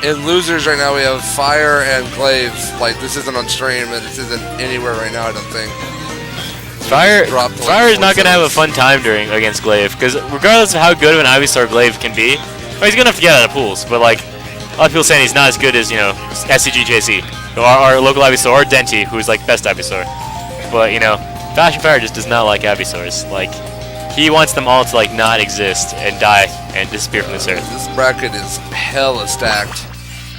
In losers right now, we have Fire and Glaive. Like, this isn't on stream, and this isn't anywhere right now, I don't think. Fire is not going to have a fun time against Glaive, because regardless of how good of an Ivysaur Glaive can be, well, he's going to have to get out of pools, but like, a lot of people saying he's not as good as, you know, SCGJC, or our local Ivysaur, or Denti, who's like best Ivysaur. But, you know, Fashion Fire just does not like Ivysaurs. Like, he wants them all to like not exist and die and disappear from this earth. This bracket is hella stacked.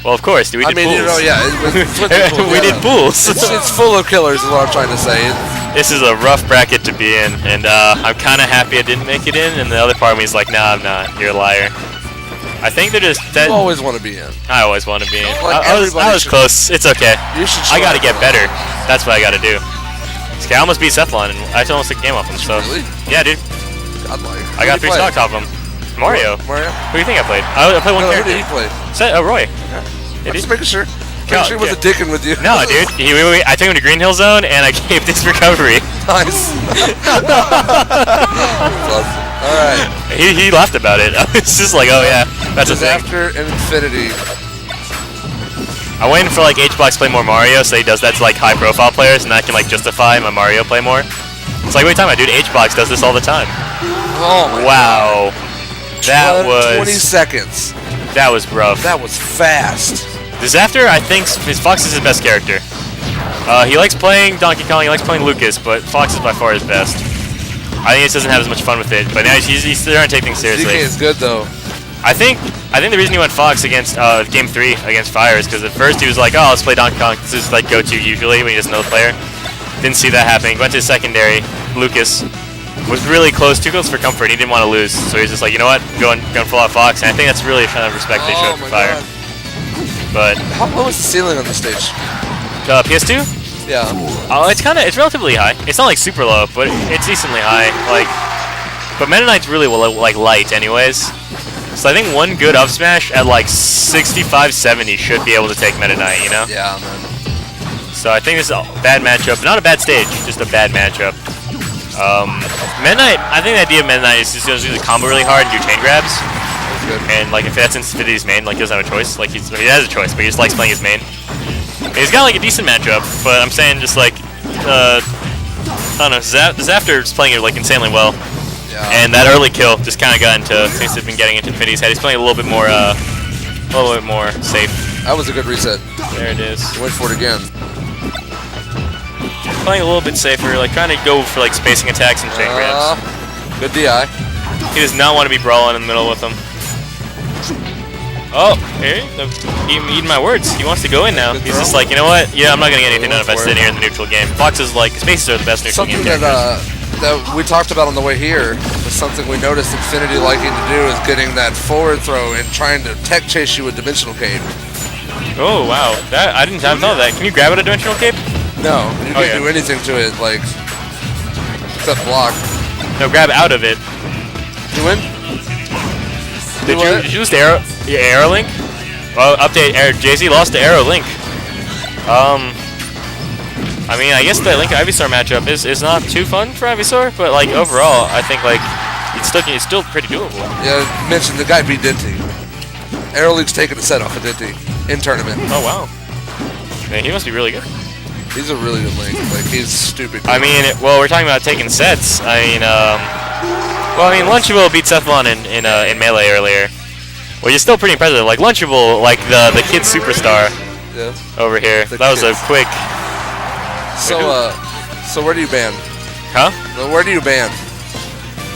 Well, of course, dude, we did pools. You know, yeah, we did pools. It's full of killers is what I'm trying to say. This is a rough bracket to be in, and I'm kind of happy I didn't make it in, and the other part of me is like, nah, I'm not. You're a liar. I think they're just... You always want to be in. I always want to be in. Like I was close. It's okay. I got to get better. That's what I got to do. Okay, I almost beat Cephalon, and I almost took the game off him, so... Really? Yeah, dude. Godlike. I got 3 stocks off him. Mario. Mario? Who do you think I played? I played one character. Who did he play? Roy. Yeah. I'm just making sure. Make sure he wasn't dicking with you. No, dude. I took him to Green Hill Zone, and I gave this recovery. Nice. Alright. He laughed about it. It's just like, oh yeah, that's a thing. Disafter and Infinity. I'm waiting for like HBox to play more Mario, so he does that to like high-profile players, and that can like justify my Mario play more. It's like, what are you talking about, dude? HBox does this all the time. Oh my wow. God. That was 20 seconds. That was rough. That was fast. Disafter, I think Fox is his best character. He likes playing Donkey Kong, he likes playing Lucas, but Fox is by far his best. I think he just doesn't have as much fun with it, but now he's starting to take things seriously. DK is good though. I think the reason he went Fox against Game 3 against Fire is because at first he was like, oh, let's play Donkey Kong. This is like go-to usually when he doesn't know the player. Didn't see that happening. Went to secondary. Lucas was really close, too close for comfort. He didn't want to lose, so he's just like, you know what, going full out Fox. And I think that's really kind of respect they showed for Fire. God. But how low is the ceiling on the stage? PS2? Yeah. It's relatively high. It's not like super low, but it's decently high. Like, but Meta Knight's really like light, anyways. So I think one good up smash at like 65, 70 should be able to take Meta Knight, you know? Yeah, man. So I think this is a bad matchup. Not a bad stage, just a bad matchup. Meta Knight, I think the idea of Meta Knight is just going to do the combo really hard and do chain grabs. And like if that's Infinity's main, like he doesn't have a choice. Like he has a choice, but he just likes playing his main. And he's got like a decent matchup, but I'm saying just like I don't know, Disafter is playing it like insanely well. Yeah. And that early kill just kind of got into, seems to have been getting into Infinity's head. He's playing a little bit more safe. That was a good reset. There it is. He went for it again. Playing a little bit safer, like trying to go for like spacing attacks and chain grabs. Good DI. He does not want to be brawling in the middle with him. Oh, here, eating my words. He wants to go in now. He's just like, you know what? Yeah, I'm not gonna get anything done if I sit here in the neutral game. Fox is like, spaces are the best neutral game characters. That we talked about on the way here was something we noticed Infinity liking to do is getting that forward throw and trying to tech chase you with Dimensional Cape. Oh wow, that I didn't know that. Can you grab it a Dimensional Cape? No, you can't do anything to it, like except block. No, grab out of it. You win? Did you lose the arrow link? Well, update Jay-Z lost the arrow link. I mean, I guess the Link Ivysaur matchup is not too fun for Ivysaur, but like overall, I think like it's still pretty doable. Yeah, I mentioned the guy beat Diddy. Arrow Link's taking a set off of Diddy in tournament. Oh wow, man, he must be really good. He's a really good Link. Like he's stupid good. I mean, well, we're talking about taking sets. I mean, Lunchable beat Cephalon in Melee earlier, which is still pretty impressive. Like Lunchable, like the kid superstar over here. That was a quick. So where do you ban? Huh? Where do you ban?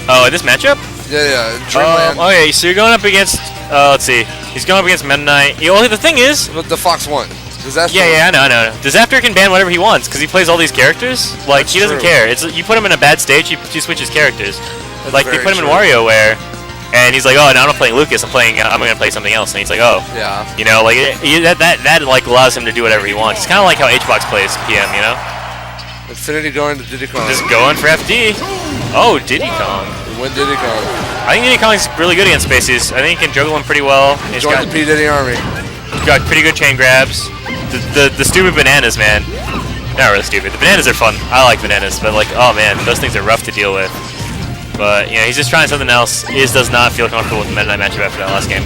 Oh, this matchup? Yeah, Dreamland. Okay, so you're going up against. Let's see. He's going up against Meta Knight. Well, the thing is. But the Fox won. Disafter. Yeah, I know. Disafter can ban whatever he wants because he plays all these characters. Like he doesn't care. It's you put him in a bad stage, he switches characters. That's like they put him in WarioWare, and he's like, oh, now I'm not playing Lucas. I'm gonna play something else. And he's like, oh. Yeah. You know, like that like allows him to do whatever he wants. It's kind of like how HBox plays PM. You know. Infinity going to Diddy Kong. Just going for FD. Oh, Diddy Kong. Win Diddy Kong. I think Diddy Kong's really good against spaces. I think he can juggle him pretty well. He's got the P Diddy army. He's got pretty good chain grabs. The stupid bananas, man. Not really stupid. The bananas are fun. I like bananas, but like, oh man, those things are rough to deal with. But you know, he's just trying something else. He just does not feel comfortable with the Meta Knight matchup after that last game.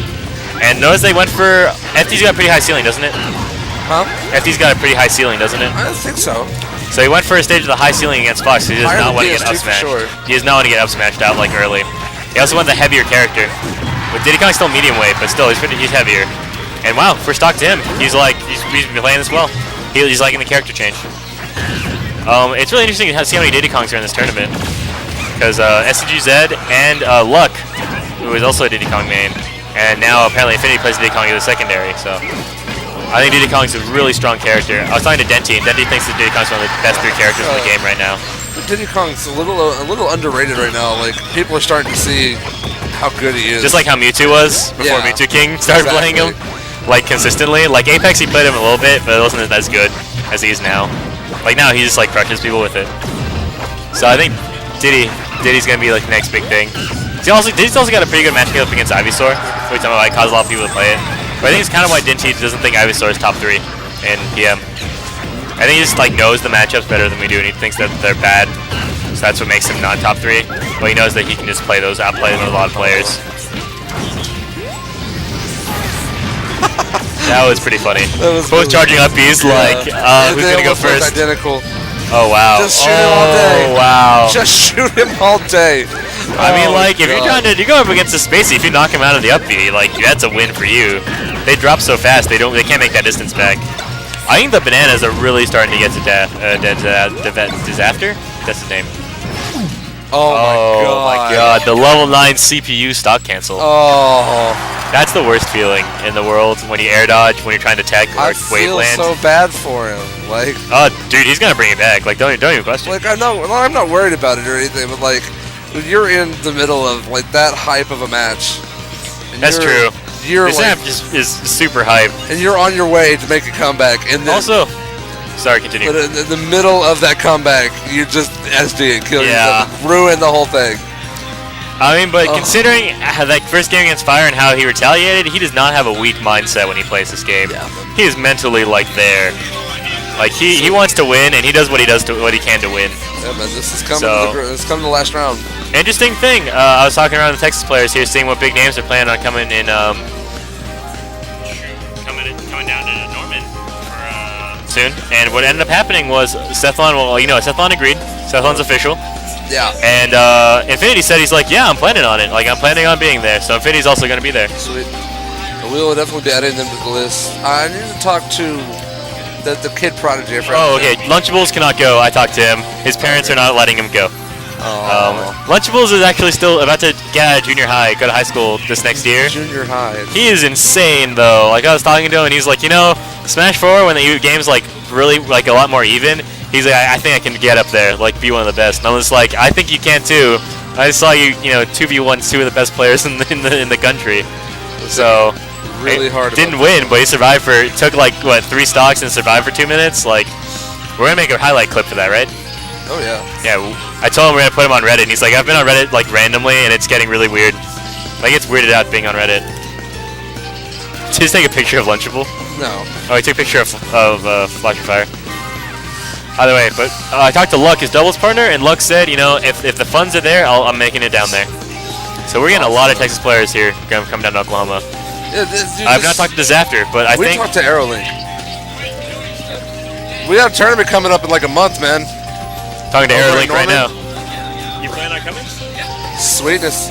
And notice they went for... FD's got a pretty high ceiling, doesn't it? Huh? FD's got a pretty high ceiling, doesn't it? I don't think so. So he went for a stage with a high ceiling against Fox. He does not want to get up smashed. Sure. He does not want to get up smashed out like early. He also wants a heavier character. With Diddy Kong's still medium weight, but still he's heavier. And wow, first stock to him. He's been playing this well. He's liking the character change. It's really interesting to see how many Diddy Kongs are in this tournament. Because SCGZ and Luck, who is also a Diddy Kong main, and now apparently Infinity plays Diddy Kong as a secondary. So I think Diddy Kong's a really strong character. I was talking to Denty, and Denty thinks that Diddy Kong's one of the best 3 characters in the game right now. Diddy Kong's a little underrated right now. Like, people are starting to see how good he is. Just like how Mewtwo was before Mewtwo King started playing him, like consistently. Like Apex, he played him a little bit, but it wasn't as good as he is now. Like now, he just like crushes people with it. So I think Diddy's gonna be like the next big thing. Diddy's also got a pretty good matchup up against Ivysaur, which like caused a lot of people to play it. But I think it's kind of why Denty doesn't think Ivysaur is top 3 in PM. I think he just like knows the matchups better than we do, and he thinks that they're bad, so that's what makes him not top 3. But he knows that he can just play those, outplay them with a lot of players. That was pretty funny. Both charging up B's like, who's gonna go first? Identical. Oh wow! Just shoot him all day. Oh wow! Just shoot him all day. I mean, like, if you're trying to, you go up against a Spacey, if you knock him out of the up B, like, that's a win for you. They drop so fast, they can't make that distance back. I think the bananas are really starting to get to Disafter? That's his name. Oh my god, the level 9 CPU stock cancel. Oh. That's the worst feeling in the world when you air dodge, when you're trying to tech or wave land. I feel so bad for him. Like, oh, dude, he's gonna bring it back. Like, don't even question. Like, I'm not worried about it or anything, but like, you're in the middle of like that hype of a match. That's true. This like, is super hype, and you're on your way to make a comeback, and then also, sorry, continue. But in the middle of that comeback, you just SD and kill yourself, and ruin the whole thing. I mean, but considering that first game against Fire and how he retaliated, he does not have a weak mindset when he plays this game. Yeah, he is mentally like there. Like he wants to win, and he does what he can to win. Yeah, man, this is coming. This is coming to the last round. Interesting thing. I was talking around the Texas players here, seeing what big names are planning on coming in. Coming down to Norman soon. And what ended up happening was Sethlon. Well, you know, Sethlon agreed. Sethlon's official. Yeah. And Infinity said he's like, yeah, I'm planning on it. Like, I'm planning on being there. So Infinity's also going to be there. Sweet. We will definitely be adding them to the list. I need to talk to the kid prodigy. Oh, okay. Lunchables cannot go. I talked to him. His parents are not letting him go. Lunchables is actually still about to get out of junior high, go to high school this next year. Junior high. He is insane, though. Like, I was talking to him, and he's like, you know, Smash 4, when the game's, like, really, like, a lot more even, he's like, I think I can get up there, like, be one of the best. And I was like, I think you can, too. I saw you, you know, 2v1 2 of the best players in the country. So, really hard. Didn't win, but he survived for, took, like, what, 3 stocks and survived for 2 minutes? Like, we're going to make a highlight clip for that, right? Oh, yeah. Yeah, I told him we're going to put him on Reddit, and he's like, I've been on Reddit, like, randomly, and it's getting really weird. Like, it's weirded out being on Reddit. Did you just take a picture of Lunchable? No. Oh, he took a picture of Flash Fire. Either way, but I talked to Luck, his doubles partner, and Luck said, you know, if the funds are there, I'm making it down there. So we're getting a lot of Texas players here come down to Oklahoma. Yeah, I've not talked to Disafter, but I think... We talked to Aerolink. We have a tournament coming up in like a month, man. Talking to Aerolink right now. You plan on coming? Sweetness.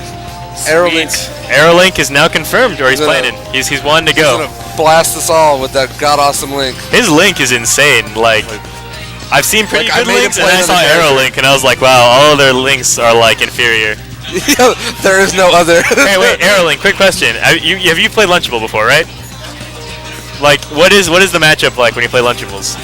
Aerolink. Aerolink is now confirmed, or he's planning. He's wanting to go. He's gonna blast us all with that god-awesome link. His link is insane. Like, I've seen pretty good links, and I saw Aerolink, and I was like, wow, all of their links are, like, inferior. There is no other. Hey, wait, Aerolink, quick question. Have you played Lunchable before, right? Like, what is the matchup like when you play Lunchables?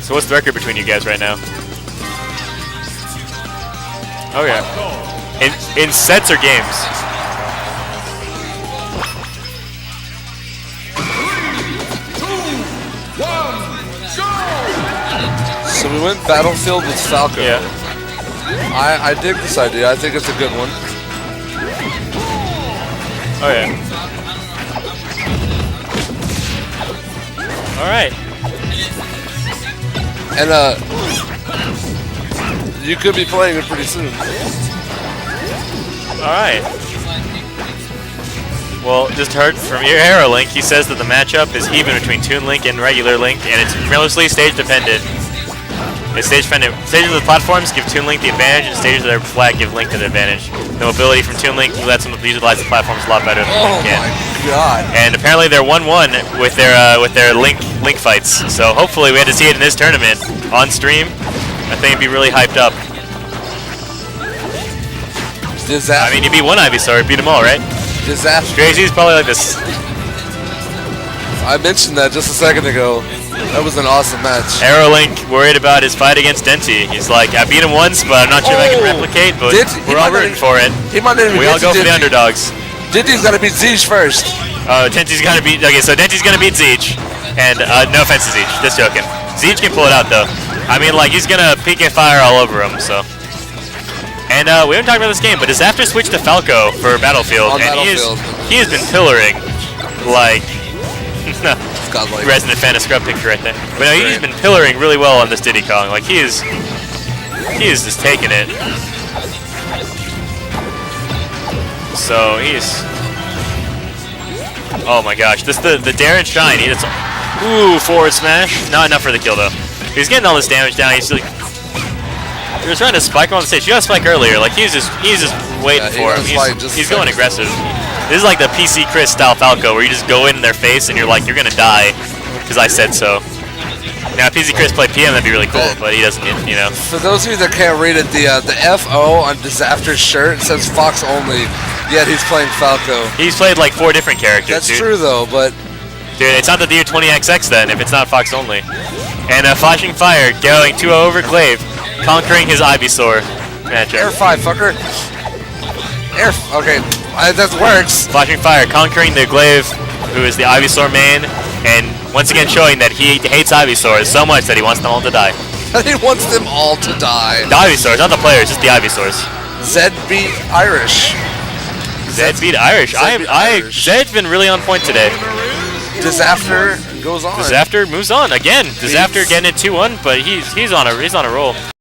So what's the record between you guys right now? Oh yeah. In sets or games? So we went Battlefield with Falco. Yeah. I dig this idea. I think it's a good one. Oh yeah. All right. And you could be playing it pretty soon. All right. Well, just heard from your Arrow Link. He says that the matchup is even between Toon Link and regular Link, and it's mostly stage dependent. It's stage dependent. Stages of the platforms give Toon Link the advantage, and stages that are flat give Link the advantage. The mobility from Toon Link lets him utilize the platforms a lot better than Link can. Oh my god! And apparently they're 1-1 with their Link fights. So hopefully we had to see it in this tournament on stream. I think it'd be really hyped up. Disafter. I mean, you beat one Ivysaur, beat them all, right? Disafter. Crazy's probably like this. I mentioned that just a second ago. That was an awesome match. Arrow Link worried about his fight against Denty. He's like, I beat him once, but I'm not sure if I can replicate, but we're all rooting for it. He might not even we all go for the underdogs. Diddy's got to beat Zeech first. Denty's got to beat... Okay, so Denty's going to beat Zeech. And no offense to Zeech, just joking. Zeech can pull it out, though. I mean, like, he's going to PK Fire all over him, so... And we haven't talked about this game, but Disafter switched to Falco for Battlefield, and he has been pillaring, like... Resident fan of Scrub picture right there. But no, he's been pillaring really well on this Diddy Kong. Like, he is just taking it. So, oh my gosh, the dare and shine. Ooh, forward smash. Not enough for the kill, though. He's getting all this damage down. He's like... He was trying to spike him on the stage. He got a spike earlier. Like, he's just waiting for him. He's going aggressive. This is like the PC Chris style Falco, where you just go in their face and you're like, you're gonna die, because I said so. Now, if PC Chris played PM, that'd be really cool, but he doesn't, you know. For those of you that can't read it, the FO on Disafter's shirt says Fox only, yet he's playing Falco. He's played like 4 different characters, That's true, though, but... Dude, it's not the Deer 20XX then, if it's not Fox only. And Flashing Fire going 2-0 over Glaive, conquering his Ivysaur matchup. Air 5, fucker. Okay, that works. Flashing Fire conquering the Glaive, who is the Ivysaur main, and once again showing that he hates Ivysaurs so much that he wants them all to die. He wants them all to die. The Ivysaurs, not the players, just the Ivysaurs. Zed beat Irish. Zed beat Irish. Zed's been really on point today. Disafter goes on. Disafter moves on again. Disafter getting it 2-1, but he's on a roll.